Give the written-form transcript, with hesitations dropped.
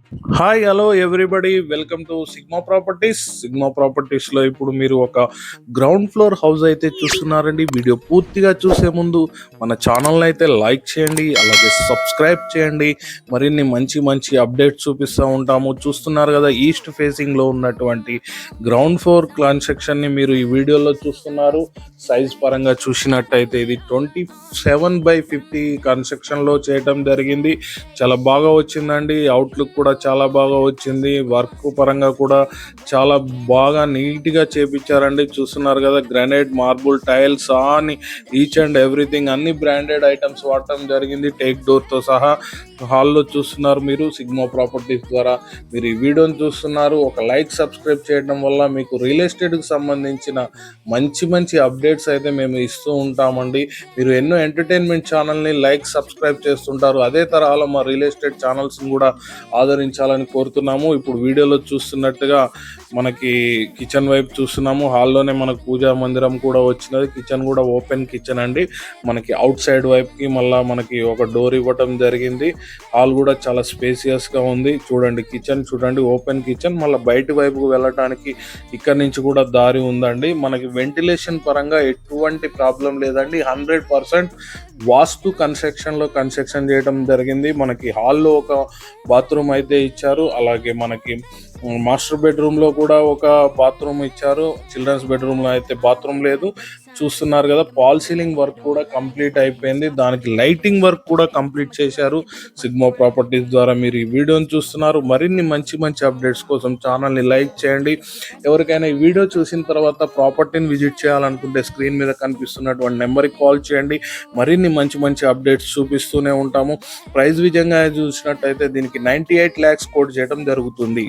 Hi hello everybody welcome to Sigma Properties. సిగ్మా ప్రాపర్టీస్లో ఇప్పుడు మీరు ఒక గ్రౌండ్ ఫ్లోర్ హౌస్ అయితే చూస్తున్నారండి. వీడియో పూర్తిగా చూసే ముందు మన ఛానల్ని అయితే లైక్ చేయండి, అలాగే సబ్స్క్రైబ్ చేయండి. మరిన్ని మంచి మంచి అప్డేట్స్ చూపిస్తూ ఉంటాము. చూస్తున్నారు కదా, ఈస్ట్ ఫేసింగ్లో ఉన్నటువంటి గ్రౌండ్ ఫ్లోర్ కన్స్ట్రక్షన్ని మీరు ఈ వీడియోలో చూస్తున్నారు. సైజ్ పరంగా చూసినట్టయితే ఇది 27/50 కన్స్ట్రక్షన్లో చేయటం జరిగింది. చాలా బాగా వచ్చిందండి. అవుట్లుక్ కూడా చాలా బాగా వచ్చింది. వర్క్ పరంగా కూడా చాలా బాగా నీట్గా చేపించారండి. చూస్తున్నారు కదా, గ్రానైట్, మార్బుల్, టైల్స్ అని ఈచ్ అండ్ ఎవ్రీథింగ్ అన్ని బ్రాండెడ్ ఐటమ్స్ వాడటం జరిగింది, టేక్ డోర్తో సహా. హాల్లో చూస్తున్నారు మీరు. సిగ్మా ప్రాపర్టీస్ ద్వారా మీరు ఈ వీడియోని చూస్తున్నారు. ఒక లైక్, సబ్స్క్రైబ్ చేయడం వల్ల మీకు రియల్ ఎస్టేట్కి సంబంధించిన మంచి మంచి అప్డేట్స్ అయితే మేము ఇస్తూ ఉంటామండి. మీరు ఎన్నో ఎంటర్టైన్మెంట్ ఛానల్ని లైక్, సబ్స్క్రైబ్ చేస్తుంటారు. అదే తరహాలో మా రియల్ ఎస్టేట్ ఛానల్స్ని కూడా ఆదరించాలని కోరుతున్నాము. ఇప్పుడు వీడియోలో చూస్తున్నట్టుగా మనకి కిచెన్ వైపు చూస్తున్నాము. హాల్లోనే మనకు పూజా మందిరం కూడా వచ్చినది. కిచెన్ కూడా ఓపెన్ కిచెన్ అండి. మనకి అవుట్ సైడ్ వైపుకి మళ్ళీ మనకి ఒక డోర్ ఇవ్వటం జరిగింది. హాల్ కూడా చాలా స్పేసియస్గా ఉంది. చూడండి, కిచెన్ చూడండి, ఓపెన్ కిచెన్. మళ్ళీ బయట వైపుకు వెళ్ళటానికి ఇక్కడ నుంచి కూడా దారి ఉందండి. మనకి వెంటిలేషన్ పరంగా ఎటువంటి ప్రాబ్లం లేదండి. 100% వాస్తు కన్స్ట్రక్షన్ చేయడం జరిగింది. మనకి హాల్లో ఒక బాత్రూమ్ అయితే ఇచ్చారు. అలాగే మనకి మాస్టర్ బెడ్రూమ్లో కూడా ఒక బాత్రూమ్ ఇచ్చారు. చిల్డ్రన్స్ బెడ్రూమ్లో అయితే బాత్రూమ్ లేదు. చూస్తున్నారు కదా, పాల్ సీలింగ్ వర్క్ కూడా కంప్లీట్ అయిపోయింది. దానికి లైటింగ్ వర్క్ కూడా కంప్లీట్ చేశారు సిగ్మా ప్రాపర్టీస్ ద్వారా. మీరు ఈ వీడియోని చూస్తున్నారు. మరిన్ని మంచి మంచి అప్డేట్స్ కోసం ఛానల్ని లైక్ చేయండి. ఎవరికైనా ఈ వీడియో చూసిన తర్వాత ప్రాపర్టీని విజిట్ చేయాలనుకుంటే స్క్రీన్ మీద కనిపిస్తున్నటువంటి నెంబర్కి కాల్ చేయండి. మరిన్ని మంచి మంచి అప్డేట్స్ చూపిస్తూనే ఉంటాము. ప్రైస్ విజయంగా చూసినట్టయితే దీనికి 98 lakhs కోట్ చేయడం జరుగుతుంది.